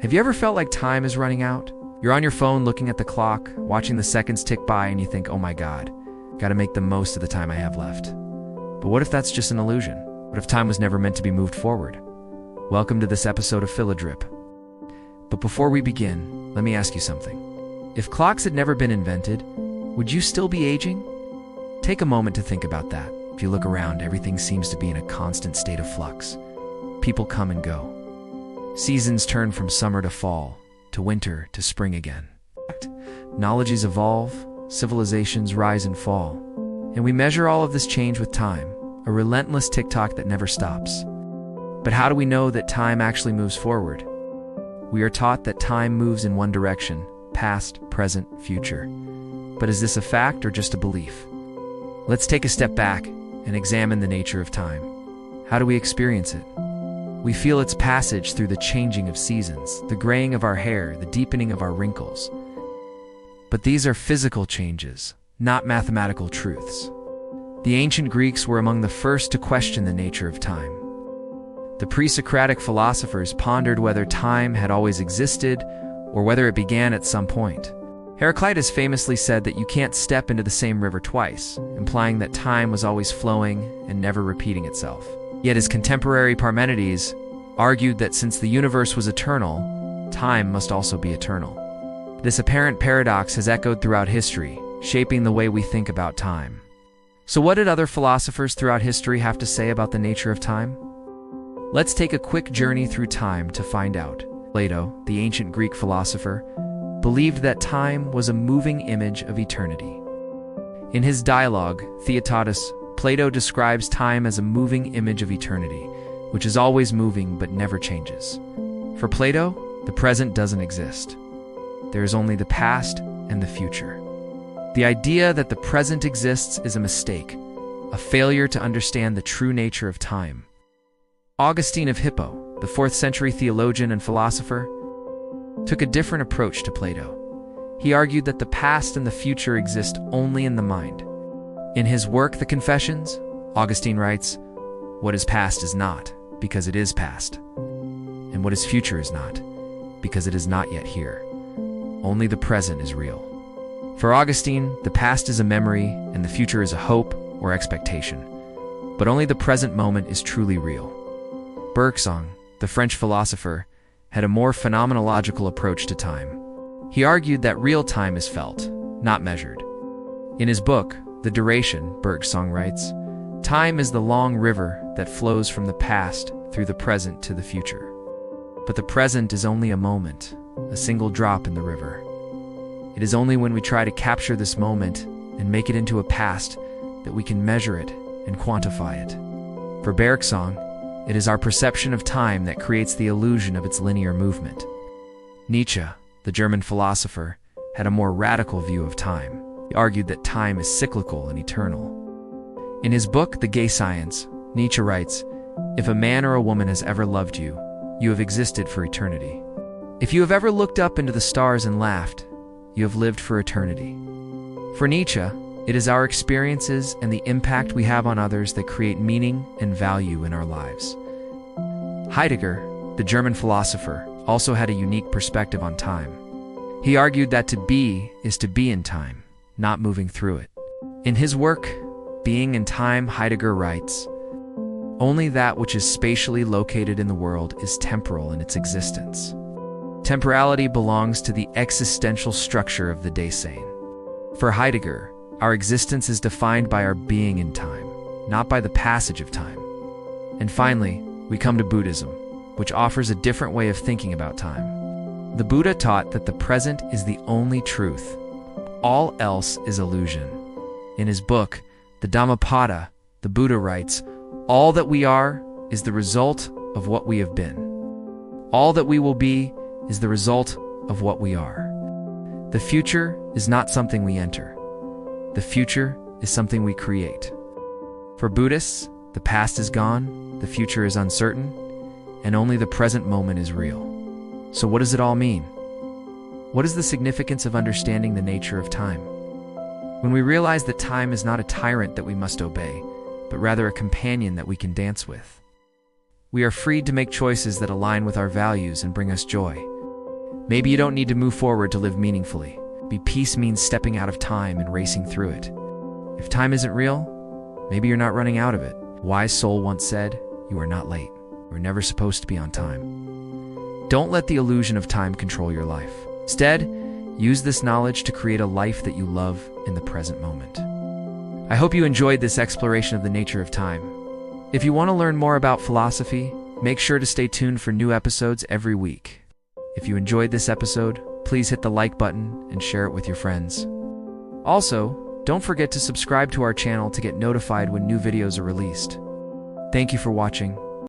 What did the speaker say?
Have you ever felt like time is running out? You're on your phone looking at the clock, watching the seconds tick by, and you think, oh my God, gotta make the most of the time I have left. But what if that's just an illusion? What if time was never meant to be moved forward? Welcome to this episode of Philodrip. But before we begin, let me ask you something. If clocks had never been invented, would you still be aging? Take a moment to think about that. If you look around, everything seems to be in a constant state of flux. People come and go. Seasons turn from summer to fall, to winter to spring again. Knowledges evolve, civilizations rise and fall. And we measure all of this change with time, a relentless tick-tock that never stops. But how do we know that time actually moves forward? We are taught that time moves in one direction, past, present, future. But is this a fact or just a belief? Let's take a step back and examine the nature of time. How do we experience it? We feel its passage through the changing of seasons, the graying of our hair, the deepening of our wrinkles. But these are physical changes, not mathematical truths. The ancient Greeks were among the first to question the nature of time. The pre-Socratic philosophers pondered whether time had always existed or whether it began at some point. Heraclitus famously said that you can't step into the same river twice, implying that time was always flowing and never repeating itself. Yet his contemporary Parmenides argued that since the universe was eternal, time must also be eternal. This apparent paradox has echoed throughout history, shaping the way we think about time. So what did other philosophers throughout history have to say about the nature of time? Let's take a quick journey through time to find out. Plato, the ancient Greek philosopher, believed that time was a moving image of eternity. In his dialogue, Theaetetus, Plato describes time as a moving image of eternity, which is always moving but never changes. For Plato, the present doesn't exist. There is only the past and the future. The idea that the present exists is a mistake, a failure to understand the true nature of time. Augustine of Hippo, the 4th century theologian and philosopher, took a different approach to Plato. He argued that the past and the future exist only in the mind. In his work, The Confessions, Augustine writes, "What is past is not, because it is past. And what is future is not, because it is not yet here. Only the present is real." For Augustine, the past is a memory and the future is a hope or expectation. But only the present moment is truly real. Bergson, the French philosopher, had a more phenomenological approach to time. He argued that real time is felt, not measured. In his book, The Duration, Bergson writes, "Time is the long river that flows from the past through the present to the future. But the present is only a moment, a single drop in the river. It is only when we try to capture this moment and make it into a past that we can measure it and quantify it." For Bergson, it is our perception of time that creates the illusion of its linear movement. Nietzsche, the German philosopher, had a more radical view of time. He argued that time is cyclical and eternal. In his book, The Gay Science, Nietzsche writes, "If a man or a woman has ever loved you, you have existed for eternity. If you have ever looked up into the stars and laughed, you have lived for eternity." For Nietzsche, it is our experiences and the impact we have on others that create meaning and value in our lives. Heidegger, the German philosopher, also had a unique perspective on time. He argued that to be is to be in time, not moving through it. In his work, Being and Time, Heidegger writes, "Only that which is spatially located in the world is temporal in its existence. Temporality belongs to the existential structure of the Dasein." For Heidegger, our existence is defined by our being in time, not by the passage of time. And finally, we come to Buddhism, which offers a different way of thinking about time. The Buddha taught that the present is the only truth. All else is illusion. In his book, the Dhammapada, the Buddha writes, "All that we are is the result of what we have been. All that we will be is the result of what we are. The future is not something we enter. The future is something we create." For Buddhists, the past is gone, the future is uncertain, and only the present moment is real. So what does it all mean? What is the significance of understanding the nature of time? When we realize that time is not a tyrant that we must obey, but rather a companion that we can dance with. We are freed to make choices that align with our values and bring us joy. Maybe you don't need to move forward to live meaningfully. Maybe peace means stepping out of time and racing through it. If time isn't real, maybe you're not running out of it. A wise soul once said, "You are not late. You are never supposed to be on time." Don't let the illusion of time control your life. Instead, use this knowledge to create a life that you love in the present moment. I hope you enjoyed this exploration of the nature of time. If you want to learn more about philosophy, make sure to stay tuned for new episodes every week. If you enjoyed this episode, please hit the like button and share it with your friends. Also, don't forget to subscribe to our channel to get notified when new videos are released. Thank you for watching,